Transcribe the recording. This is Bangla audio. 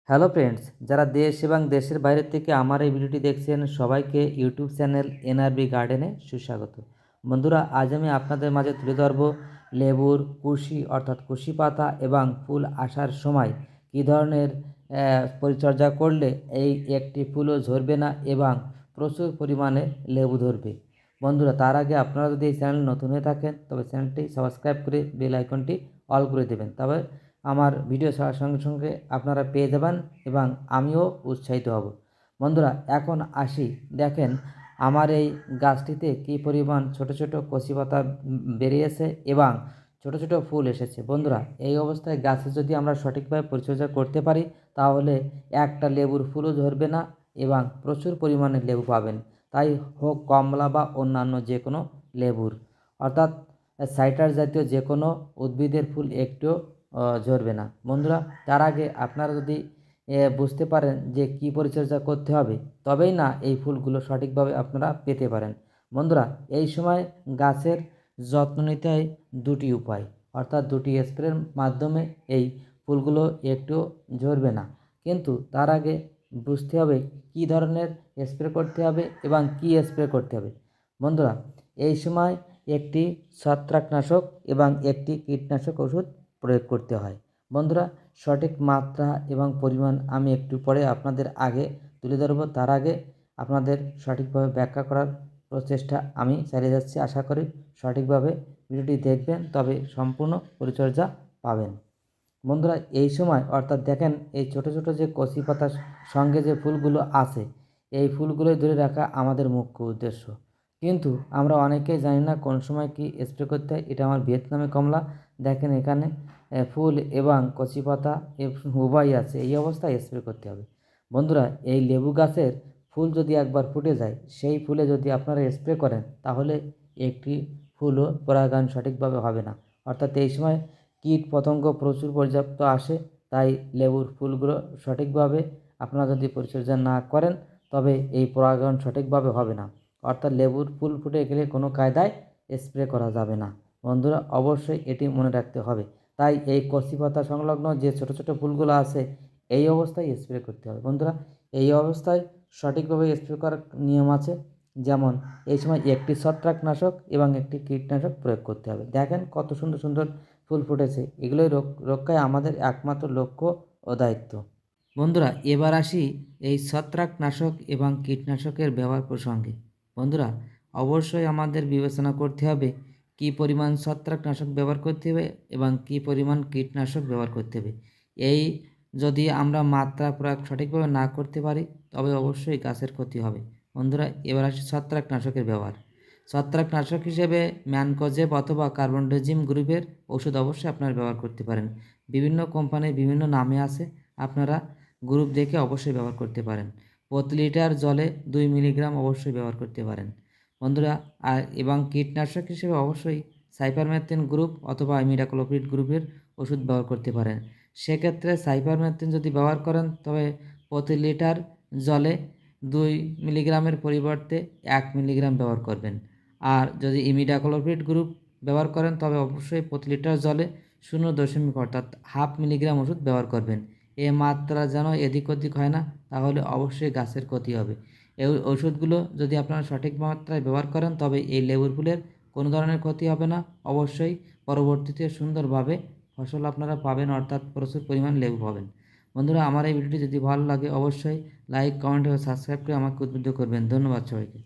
হ্যালো ফ্রেন্ডস, যারা দেশ এবং দেশের বাইরে থেকে আমার এই ভিডিওটি দেখছেন সবাইকে ইউটিউব চ্যানেল এনআরবি গার্ডেনে সুস্বাগত। বন্ধুরা, আজ আমি আপনাদের মাঝে তুলে ধরব লেবুর কুশি অর্থাৎ কুশি পাতা এবং ফুল আসার সময় কী ধরনের পরিচর্যা করলে এই একটি ফুলও ঝরবে না এবং প্রচুর পরিমাণে লেবু ধরবে। বন্ধুরা, তার আগে আপনারা যদি এই চ্যানেল নতুন হয়ে থাকেন তবে চ্যানেলটি সাবস্ক্রাইব করে বেল আইকনটি অল করে দেবেন, তবে আমার ভিডিও ছাড়ার সঙ্গে সঙ্গে আপনারা পেয়ে যাবেন এবং আমিও উৎসাহিত হব। বন্ধুরা, এখন আসি, দেখেন আমার এই গাছটিতে কী পরিমাণ ছোট ছোট কচি পাতা বেরিয়েছে এবং ছোট ছোট ফুল এসেছে। বন্ধুরা, এই অবস্থায় গাছে যদি আমরা সঠিকভাবে পরিচর্যা করতে পারি তাহলে একটা লেবুর ফুলও ঝরবে না এবং প্রচুর পরিমাণে লেবু পাবেন, তাই হোক কমলা বা অন্যান্য যে কোনো লেবুর, অর্থাৎ সাইট্রাস জাতীয় যে কোনো উদ্ভিদের ফুল একটুও ঝরবে না। বন্ধুরা, তার আগে আপনারা যদি বুঝতে পারেন যে কী পরিচর্যা করতে হবে, তবেই না এই ফুলগুলো সঠিকভাবে আপনারা পেতে পারেন। বন্ধুরা, এই সময় গাছের যত্ন নিতে হয় দুটি উপায়, অর্থাৎ দুটি স্প্রের মাধ্যমে এই ফুলগুলো একটু ঝরবে না। কিন্তু তার আগে বুঝতে হবে কী ধরনের স্প্রে করতে হবে এবং কী স্প্রে করতে হবে। বন্ধুরা, এই সময় একটি ছত্রাকনাশক এবং একটি কীটনাশক ওষুধ প্রয়োগ করতে হয়। বন্ধুরা, সঠিক মাত্রা এবং পরিমাণ আমি একটু পরে আপনাদের আগে তুলে ধরব। তার আগে আপনাদের সঠিকভাবে ব্যাখ্যা করার প্রচেষ্টা আমি চালিয়ে যাচ্ছি। আশা করি সঠিকভাবে ভিডিওটি দেখবেন, তবে সম্পূর্ণ পরিচর্যা পাবেন। বন্ধুরা, এই সময় অর্থাৎ দেখেন এই ছোট ছোট যে কচি পাতার সঙ্গে যে ফুলগুলো আছে, এই ফুলগুলোই ধরে রাখা আমাদের মুখ্য উদ্দেশ্য। কিন্তু আমরা অনেকেই জানি না কোন সময় কি স্প্রে করতে হয়। এটা আমার ভিয়েতনামি কমলা, দেখেন এখানে ফুল এবং কচি পাতা উভয়ই আছে, এই অবস্থায় স্প্রে করতে হবে। বন্ধুরা, এই লেবু গাছের ফুল যদি একবার ফুটে যায়, সেই ফুলে যদি আপনারা স্প্রে করেন তাহলে একটি ফুলও পরাগায়ন সঠিকভাবে হবে না। অর্থাৎ এই সময় কীট পতঙ্গ প্রচুর পর্যাপ্ত আসে, তাই লেবুর ফুলগুলো সঠিকভাবে আপনারা যদি পরিচর্যা না করেন তবে এই পরাগায়ন সঠিকভাবে হবে না। অর্থাৎ লেবুর ফুল ফুটে গেলে কোনো কায়দায় স্প্রে করা যাবে না। বন্ধুরা, অবশ্যই এটি মনে রাখতে হবে। তাই এই কচি পাতা সংলগ্ন যে ছোট ছোট ফুলগুলো আছে, এই অবস্থায় স্প্রে করতে হবে। বন্ধুরা, এই অবস্থায় সঠিকভাবে স্প্রে করার নিয়ম আছে, যেমন এই সময় একটি ছত্রাকনাশক এবং একটি কীটনাশক প্রয়োগ করতে হবে। দেখেন কত সুন্দর সুন্দর ফুল ফুটেছে, এগুলোই রক্ষায় আমাদের একমাত্র লক্ষ্য ও দায়িত্ব। বন্ধুরা, এবার আসি এই ছত্রাকনাশক এবং কীটনাশকের ব্যবহার প্রসঙ্গে। বন্ধুরা, অবশ্যই আমাদের বিবেচনা করতে হবে কী পরিমাণ ছত্রাকনাশক ব্যবহার করতে হবে এবং কী পরিমাণ কীটনাশক ব্যবহার করতে হবে। এই যদি আমরা মাত্রা প্রয়োগ সঠিকভাবে না করতে পারি তবে অবশ্যই গাছের ক্ষতি হবে। বন্ধুরা, এবার আসি ছত্রাকনাশকের ব্যবহার। ছত্রাকনাশক হিসেবে ম্যানকোজেব অথবা কার্বনডাজিম গ্রুপের ওষুধ অবশ্যই আপনারা ব্যবহার করতে পারেন। বিভিন্ন কোম্পানির বিভিন্ন নামে আছে, আপনারা গ্রুপ দেখে অবশ্যই ব্যবহার করতে পারেন। প্রতি লিটার জলে 2 মিলিগ্রাম অবশ্যই ব্যবহার করতে পারেন। বন্ধুরা, এবং কীটনাশক হিসেবে অবশ্যই সাইপারমেথ্রিন গ্রুপ অথবা ইমিডাক্লোপিড গ্রুপের ওষুধ ব্যবহার করতে পারেন। সেক্ষেত্রে সাইপারমেথ্রিন যদি ব্যবহার করেন তবে প্রতি লিটার জলে 2 মিলিগ্রামের পরিবর্তে 1 মিলিগ্রাম ব্যবহার করবেন। আর যদি ইমিডাক্লোপিড গ্রুপ ব্যবহার করেন তবে অবশ্যই প্রতি লিটার জলে 0.5 অর্থাৎ 1/2 মিলিগ্রাম ওষুধ ব্যবহার করবেন। এ মাত্রা যেন এদিক ওদিক হয় না, তাহলে অবশ্যই গাছের ক্ষতি হবে। এই ওষুধগুলো যদি আপনারা সঠিক মাত্রায় ব্যবহার করেন তবে এই লেবুর ফুলের কোনো ধরনের ক্ষতি হবে না। অবশ্যই পরবর্তীতে সুন্দরভাবে ফসল আপনারা পাবেন, অর্থাৎ প্রচুর পরিমাণ লেবু পাবেন। বন্ধুরা, আমার এই ভিডিওটি যদি ভালো লাগে অবশ্যই লাইক, কমেন্ট ও সাবস্ক্রাইব করে আমাকে উদ্বুদ্ধ করবেন। ধন্যবাদ সবাইকে।